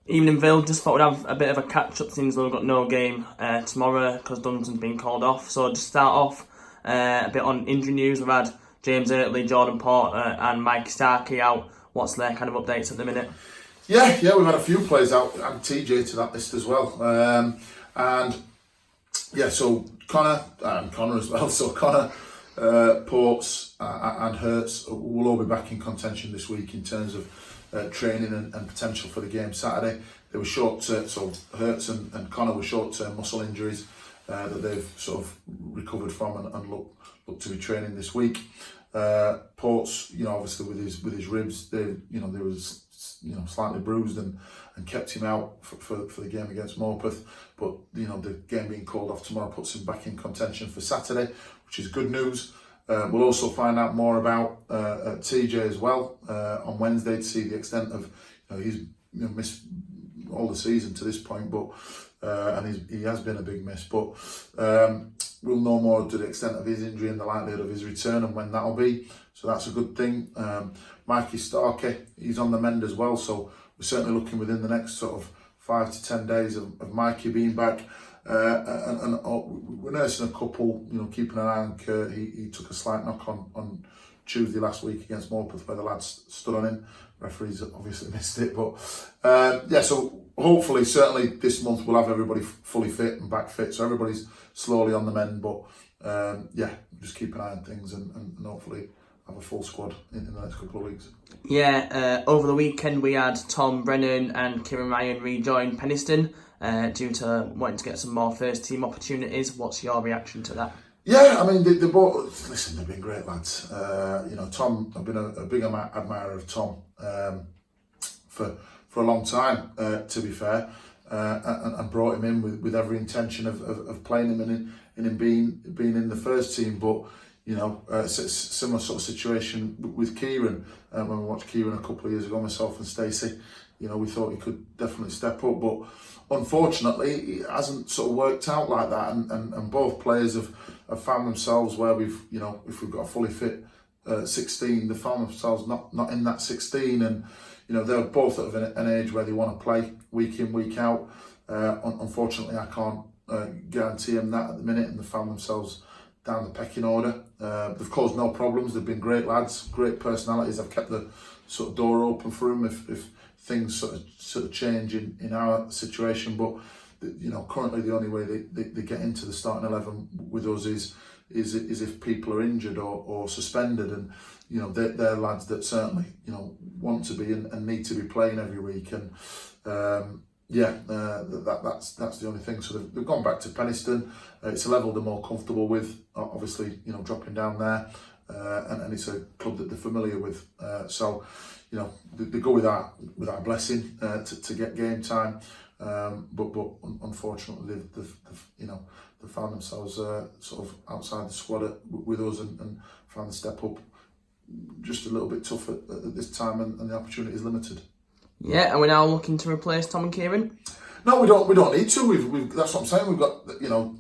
Evening, Vill. Just thought we'd have a bit of a catch up since we've got no game tomorrow because Dunton's been called off. So just start off a bit on injury news. We've had James Eartley, Jordan Porter, and Mike Starkey out. What's their kind of updates at the minute? Yeah, we've had a few players out, and TJ to that list as well. So Connor as well. So Connor, Ports, and Hurts will all be back in contention this week in terms of training and potential for the game Saturday. They were so Hurts and Connor were short-term muscle injuries that they've sort of recovered from and look to be training this week. Ports, obviously with his ribs, they was slightly bruised and kept him out for the game against Morpeth. But the game being called off tomorrow puts him back in contention for Saturday, which is good news. We'll also find out more about TJ as well on Wednesday to see the extent of he's missed all the season to this point, but and he has been a big miss. But we'll know more to the extent of his injury and the likelihood of his return and when that'll be. So that's a good thing. Mikey Starkey, he's on the mend as well. So we're certainly looking within the next sort of 5 to 10 days of Mikey being back. And we're nursing a couple, keeping an eye on Kurt. He took a slight knock on Tuesday last week against Morpeth where the lads stood on him. Referees obviously missed it, but so hopefully, certainly this month we'll have everybody fully fit and back fit. So everybody's slowly on the mend, but just keep an eye on things and hopefully have a full squad in the next couple of weeks. Over the weekend we had Tom Brennan and Kieran Ryan rejoin Penistone due to wanting to get some more first team opportunities. What's your reaction to that? Yeah, I mean, they both, listen, they've been great lads. Tom, I've been a big admirer of Tom for a long time, to be fair, and brought him in with every intention of playing him and him being in the first team. But similar sort of situation with Kieran. When we watched Kieran a couple of years ago, myself and Stacey, we thought he could definitely step up, but unfortunately, it hasn't sort of worked out like that. And both players have found themselves where if we've got a fully fit 16, they found themselves not in that 16, and they're both at an age where they want to play week in, week out. Unfortunately, I can't guarantee them that at the minute, and they found themselves down the pecking order. They've caused no problems. They've been great lads, great personalities. I've kept the sort of door open for them if things sort of change in our situation. But currently the only way they get into the starting 11 with us is if people are injured or suspended, and they're lads that certainly want to be and need to be playing every week. And that's the only thing. So they've gone back to Penistone. It's a level they're more comfortable with, obviously, dropping down there, and it's a club that they're familiar with. They go with our blessing to get game time, but unfortunately they've found themselves sort of outside the squad with us and found the step up just a little bit tough at this time, and the opportunity is limited. Yeah, and we're now looking to replace Tom and Kieran? No, we don't need to. We've that's what I'm saying. We've got,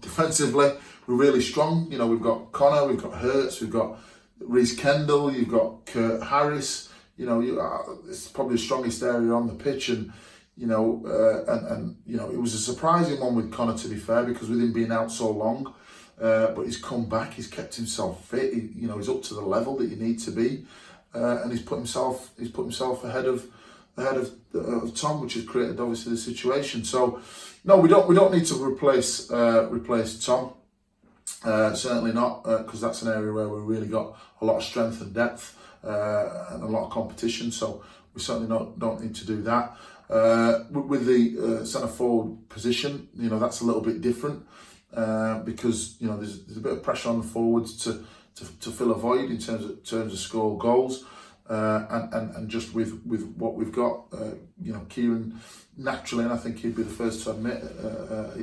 defensively, we're really strong. We've got Connor, we've got Hurts, we've got Reece Kendall, you've got Kurt Harris. It's probably the strongest area on the pitch, and it was a surprising one with Connor, to be fair, because with him being out so long, but he's come back, he's kept himself fit. He's up to the level that you need to be, and he's put himself ahead of Tom, which has created obviously the situation. So no, we don't need to replace Tom. Certainly not, because that's an area where we really got a lot of strength and depth and a lot of competition. So we certainly don't need to do that. With the centre forward position, that's a little bit different because there's a bit of pressure on the forwards to fill a void in terms of score goals. And just with what we've got, Kieran naturally, and I think he'd be the first to admit,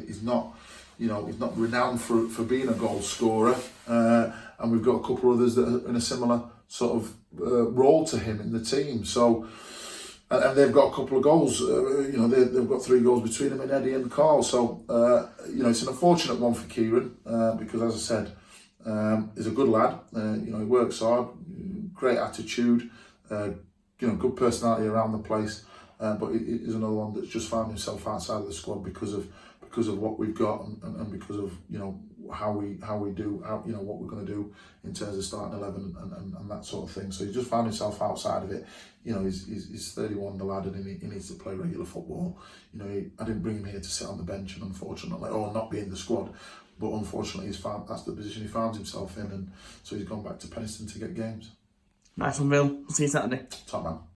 he's not renowned for being a goal scorer, and we've got a couple of others that are in a similar sort of role to him in the team. So, and they've got a couple of goals. They've got 3 goals between them in Eddie and Carl. So, it's an unfortunate one for Kieran because, as I said, he's a good lad. He works hard, great attitude, good personality around the place. but he's another one that's just found himself outside of the squad because of what we've got and because of how we do what we're going to do in terms of starting 11 and that sort of thing. So he's just found himself outside of it. He's 31, the lad, and he needs to play regular football. I didn't bring him here to sit on the bench and unfortunately, or not be in the squad, but unfortunately that's the position he found himself in, and so he's gone back to Penistone to get games. Nice one, Will. See you Saturday. Top man.